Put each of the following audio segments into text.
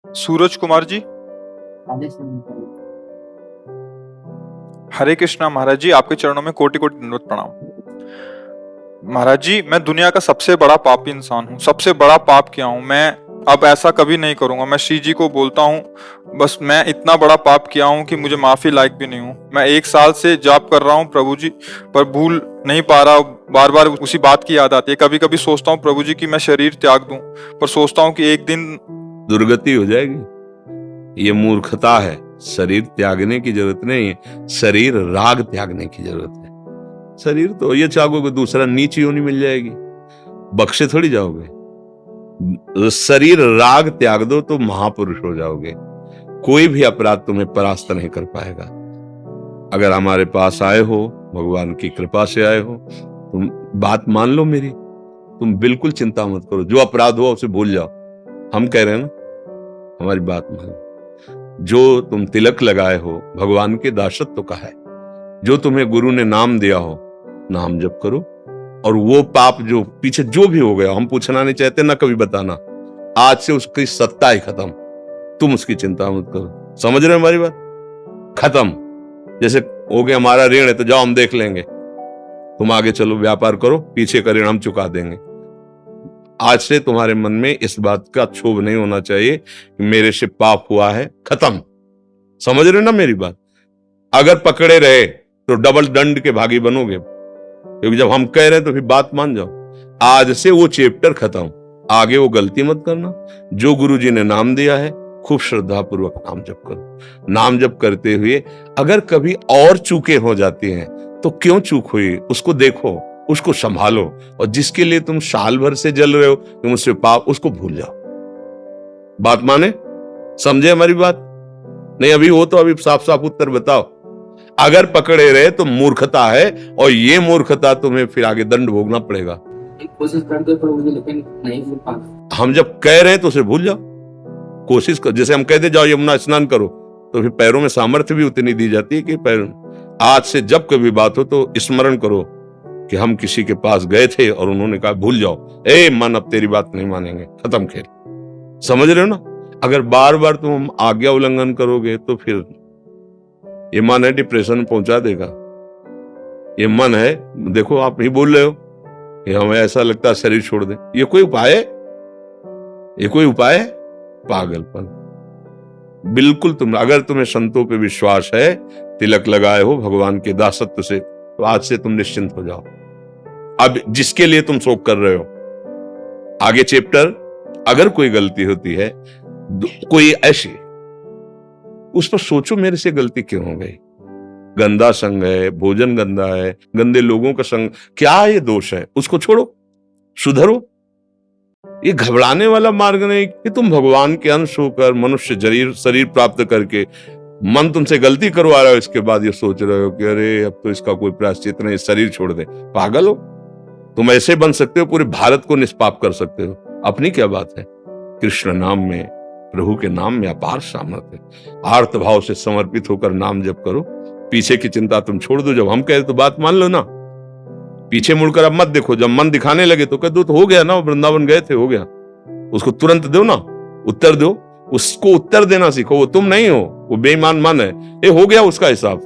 सूरज कुमार जी। हरे कृष्णा महाराज जी, आपके चरणों में कोटि कोटि दंडवत प्रणाम। महाराज जी, मैं दुनिया का सबसे बड़ा पापी इंसान हूँ, सबसे बड़ा पाप किया हूँ मैं। अब ऐसा कभी नहीं करूंगा। मैं श्री जी को बोलता हूँ, बस मैं इतना बड़ा पाप किया हूँ कि मुझे माफी लायक भी नहीं हूँ। मैं 1 साल से जाप कर रहा हूँ प्रभु जी, पर भूल नहीं पा रहा। बार बार उसी बात की याद आती है। कभी कभी सोचता हूँ प्रभु जी कि मैं शरीर त्याग दूं, पर सोचता हूँ कि एक दिन दुर्गति हो जाएगी। ये मूर्खता है। शरीर त्यागने की जरूरत नहीं है, शरीर राग त्यागने की जरूरत है। शरीर तो ये चाहोगे दूसरा नीच योनि मिल जाएगी, बख्शे थोड़ी जाओगे। शरीर राग त्याग दो तो महापुरुष हो जाओगे। कोई भी अपराध तुम्हें परास्त नहीं कर पाएगा। अगर हमारे पास आए हो, भगवान की कृपा से आए हो, तुम बात मान लो मेरी। तुम बिल्कुल चिंता मत करो, जो अपराध हुआ उसे भूल जाओ। हम कह रहे हैं ना, हमारी बात मानो। जो तुम तिलक लगाए हो, भगवान के दासत्व का है। जो तुम्हें गुरु ने नाम दिया हो, नाम जप करो। और वो पाप जो पीछे जो भी हो गया, हम पूछना नहीं चाहते ना कभी बताना। आज से उसकी सत्ता ही खत्म। तुम उसकी चिंता मत करो। समझ रहे हो हमारी बात? खत्म। जैसे हो गया हमारा ऋण है तो जाओ हम देख लेंगे, तुम आगे चलो, व्यापार करो, पीछे का ऋण हम चुका देंगे। आज से तुम्हारे मन में इस बात का क्षोभ नहीं होना चाहिए कि मेरे से पाप हुआ है। खत्म। समझ रहे हो ना मेरी बात? अगर पकड़े रहे तो डबल दंड के भागी बनोगे, क्योंकि जब हम कह रहे हैं तो फिर बात मान जाओ। आज से वो चैप्टर खत्म। आगे वो गलती मत करना। जो गुरु जी ने नाम दिया है, खूब श्रद्धा पूर्वक नाम जप करो। नाम जप करते हुए अगर कभी और चूकें हो जाती हैं तो क्यों चूक हुई उसको देखो, उसको संभालो। और जिसके लिए तुम साल भर से जल रहे हो तुम उससे पाप, उसको भूल जाओ। बात माने? समझे हमारी बात? नहीं अभी हो तो अभी साफ साफ उत्तर बताओ। अगर पकड़े रहे तो मूर्खता है, और ये मूर्खता तुम्हें फिर आगे दंड भोगना पड़ेगा। कोशिश करते पर मुझे लेकिन नहीं भूल पाता। हम जब कह रहे हैं तो उसे भूल जाओ। कोशिश कर, जैसे हम कहते जाओ यमुना स्नान करो, तो फिर पैरों में सामर्थ्य भी उतनी दी जाती है कि पैर। आज से जब कभी बात हो तो स्मरण करो कि हम किसी के पास गए थे और उन्होंने कहा भूल जाओ, ए मन अब तेरी बात नहीं मानेंगे, खत्म खेल। समझ रहे हो ना? अगर बार बार तुम आज्ञा उल्लंघन करोगे तो फिर ये मन है डिप्रेशन में पहुंचा देगा। ये मन है, देखो आप ही बोल रहे हो कि हमें ऐसा लगता है शरीर छोड़ दे। ये कोई उपाय है? ये कोई उपाय है? पागलपन। बिल्कुल तुम, अगर तुम्हें संतों पे विश्वास है, तिलक लगाए हो भगवान के दासत्व से, तो आज से तुम निश्चिंत हो जाओ। अब जिसके लिए तुम शोक कर रहे हो, आगे चैप्टर, अगर कोई गलती होती है, कोई ऐसी, उस पर सोचो मेरे से गलती क्यों हो गई। गंदा संग है, भोजन गंदा है, गंदे लोगों का संग, क्या ये दोष है? उसको छोड़ो, सुधरो। ये घबराने वाला मार्ग नहीं कि तुम भगवान के अंश होकर मनुष्य शरीर प्राप्त करके मन तुमसे गलती करवा रहा है, इसके बाद ये सोच रहे हो कि अरे अब तो इसका कोई प्रायश्चित नहीं, शरीर छोड़ दे। पागल हो तुम। ऐसे बन सकते हो, पूरे भारत को निष्पाप कर सकते हो। अपनी क्या बात है? कृष्ण नाम में, प्रभु के नाम में अपार सामर्थ्य है। आर्त भाव से समर्पित होकर नाम जप करो। पीछे की चिंता तुम छोड़ दो। जब हम कह तो बात मान लो ना। पीछे मुड़कर अब मत देखो। जब मन दिखाने लगे तो कह दो तो हो गया ना, वृंदावन गए थे, हो गया। उसको तुरंत दो ना, उत्तर दो। उसको उत्तर देना सीखो। वो तुम नहीं हो, वो बेईमान मन है। ये हो गया उसका हिसाब।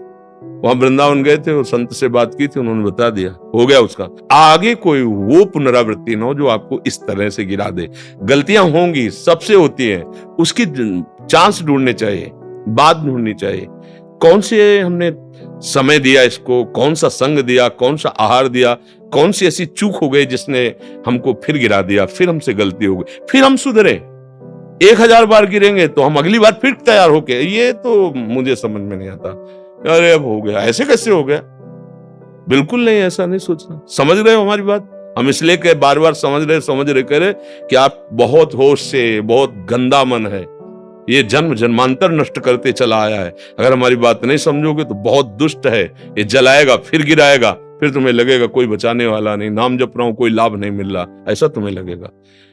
वहां वृंदावन गए थे और संत से बात की थी, उन्होंने बता दिया, हो गया उसका। आगे कोई वो पुनरावृत्ति न हो जो आपको इस तरह से गिरा दे। गलतियां होंगी, सबसे होती है, उसकी चांस ढूंढने चाहिए, बात ढूंढनी चाहिए। कौन से हमने समय दिया इसको, कौन सा संग दिया, कौन सा आहार दिया, कौन सी ऐसी चूक हो गई जिसने हमको फिर गिरा दिया, फिर हमसे गलती हो गई, फिर हम सुधरे। 1000 बार गिरेंगे तो हम अगली बार फिर तैयार होके, ये तो मुझे समझ में नहीं आता। अरे अब हो गया, ऐसे कैसे हो गया? बिल्कुल नहीं, ऐसा नहीं सोचना। समझ रहे हो हमारी बात? हम इसलिए कह बार बार समझ रहे कह रहे कि आप बहुत होश से, बहुत गंदा मन है, ये जन्म जन्मांतर नष्ट करते चला आया है। अगर हमारी बात नहीं समझोगे तो बहुत दुष्ट है, ये जलाएगा, फिर गिराएगा, फिर तुम्हें लगेगा कोई बचाने वाला नहीं, नाम जप रहा हूं कोई लाभ नहीं मिल रहा, ऐसा तुम्हें लगेगा।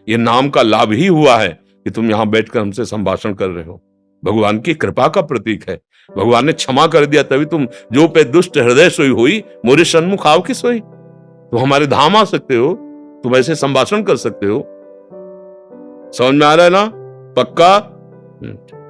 ये नाम का लाभ ही हुआ है कि तुम यहां बैठकर हमसे संभाषण कर रहे हो। भगवान की कृपा का प्रतीक है। भगवान ने क्षमा कर दिया, तभी तुम जो पे दुष्ट हृदय सोई हुई, मोरे सन्मुख आओ की सोई। तुम हमारे धाम आ सकते हो, तुम ऐसे संभाषण कर सकते हो। समझ में आ रहा है ना? पक्का? हम्म।